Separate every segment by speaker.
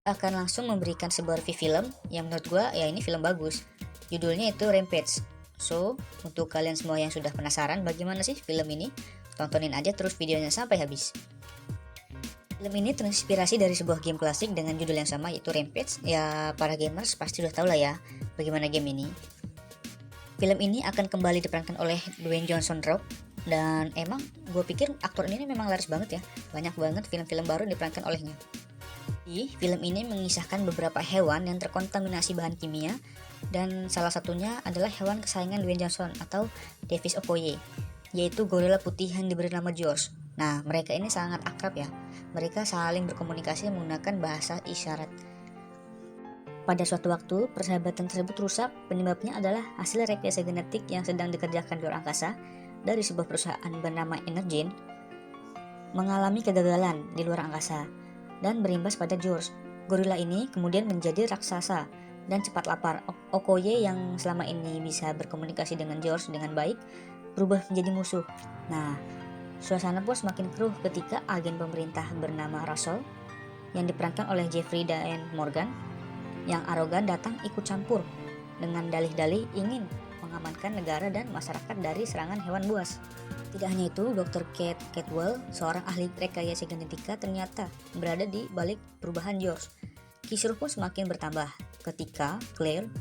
Speaker 1: akan langsung memberikan sebuah review film yang menurut gue ya ini film bagus. Judulnya itu Rampage. So, untuk kalian semua yang sudah penasaran bagaimana sih film ini, tontonin aja terus videonya sampai habis. Film ini terinspirasi dari sebuah game klasik dengan judul yang sama yaitu Rampage. Ya, para gamers pasti udah tahu lah ya bagaimana game ini. Film ini akan kembali diperankan oleh Dwayne Johnson Rock. Dan emang gue pikir aktor ini memang laris banget ya. Banyak banget film-film baru diperankan olehnya. Di film ini mengisahkan beberapa hewan yang terkontaminasi bahan kimia. Dan salah satunya adalah hewan kesayangan Dwayne Johnson atau Davis Okoye, yaitu gorila putih yang diberi nama George. Nah, mereka ini sangat akrab ya. Mereka saling berkomunikasi menggunakan bahasa isyarat. Pada suatu waktu, persahabatan tersebut rusak. Penyebabnya adalah hasil rekayasa genetik yang sedang dikerjakan di luar angkasa dari sebuah perusahaan bernama Energen mengalami kegagalan di luar angkasa dan berimbas pada George. Gorila ini kemudian menjadi raksasa dan cepat lapar. Okoye yang selama ini bisa berkomunikasi dengan George dengan baik berubah menjadi musuh. Nah, suasana pun semakin keruh ketika agen pemerintah bernama Russell yang diperankan oleh Jeffrey Dean Morgan yang arogan datang ikut campur dengan dalih-dalih ingin mengamankan negara dan masyarakat dari serangan hewan buas. Tidak hanya itu, Dr. Kate Catwell, seorang ahli rekayasa genetika, ternyata berada di balik perubahan George. Kisruh pun semakin bertambah ketika Claire,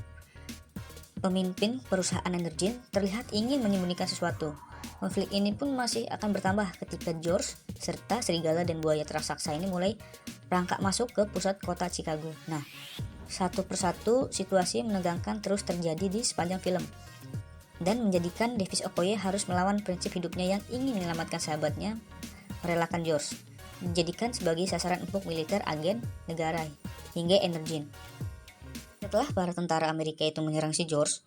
Speaker 1: pemimpin perusahaan Energen, terlihat ingin menyembunyikan sesuatu. Konflik ini pun masih akan bertambah ketika George serta serigala dan buaya raksasa ini mulai merangkak masuk ke pusat kota Chicago. Nah, satu persatu situasi menegangkan terus terjadi di sepanjang film dan menjadikan Davis Okoye harus melawan prinsip hidupnya yang ingin menyelamatkan sahabatnya, merelakan George, dijadikan sebagai sasaran empuk militer agen negara hingga Energen. Setelah para tentara Amerika itu menyerang si George,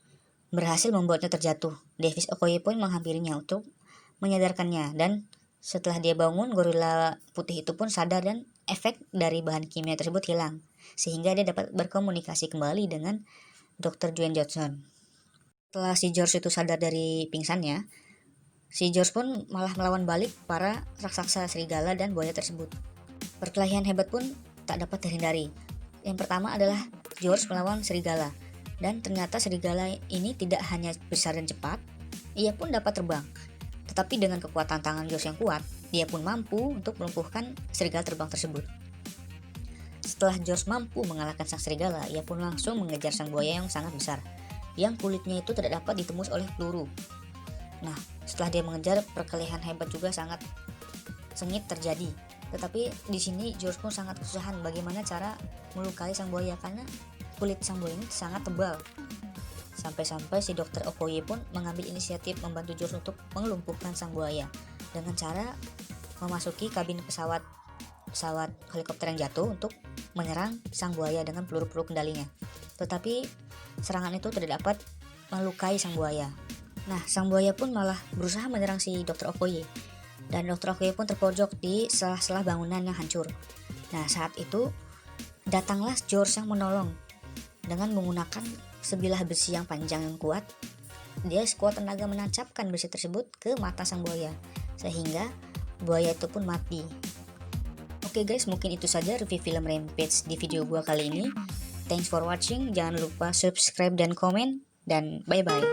Speaker 1: berhasil membuatnya terjatuh, Davis Okoye pun menghampirinya untuk menyadarkannya, dan setelah dia bangun, gorila putih itu pun sadar dan efek dari bahan kimia tersebut hilang, sehingga dia dapat berkomunikasi kembali dengan Dr. Dwayne Johnson. Setelah si George itu sadar dari pingsannya, si George pun malah melawan balik para raksasa serigala dan buaya tersebut. Perkelahian hebat pun tak dapat terhindari. Yang pertama adalah George melawan serigala, dan ternyata serigala ini tidak hanya besar dan cepat, ia pun dapat terbang. Tetapi dengan kekuatan tangan George yang kuat, dia pun mampu untuk melumpuhkan serigala terbang tersebut. Setelah George mampu mengalahkan sang serigala, ia pun langsung mengejar sang buaya yang sangat besar, yang kulitnya itu tidak dapat ditembus oleh peluru. Nah, setelah dia mengejar, perkelahian hebat juga sangat sengit terjadi. Tetapi di sini George pun sangat kesusahan bagaimana cara melukai sang buaya karena kulit sang buaya ini sangat tebal. Sampai-sampai si Dr. Okoye pun mengambil inisiatif membantu George untuk melumpuhkan sang buaya dengan cara memasuki kabin pesawat helikopter yang jatuh untuk menyerang sang buaya dengan peluru-peluru kendalinya. Tetapi serangan itu tidak dapat melukai sang buaya. Nah, sang buaya pun malah berusaha menyerang si Dr. Okoye. Dan Dr. Okoye pun terpojok di sela-sela bangunan yang hancur. Nah, saat itu datanglah George yang menolong dengan menggunakan sebilah besi yang panjang yang kuat. Dia sekuat tenaga menancapkan besi tersebut ke mata sang buaya, sehingga buaya itu pun mati. Oke guys, mungkin itu saja review film Rampage di video gua kali ini. Thanks for watching, jangan lupa subscribe dan komen, dan bye-bye.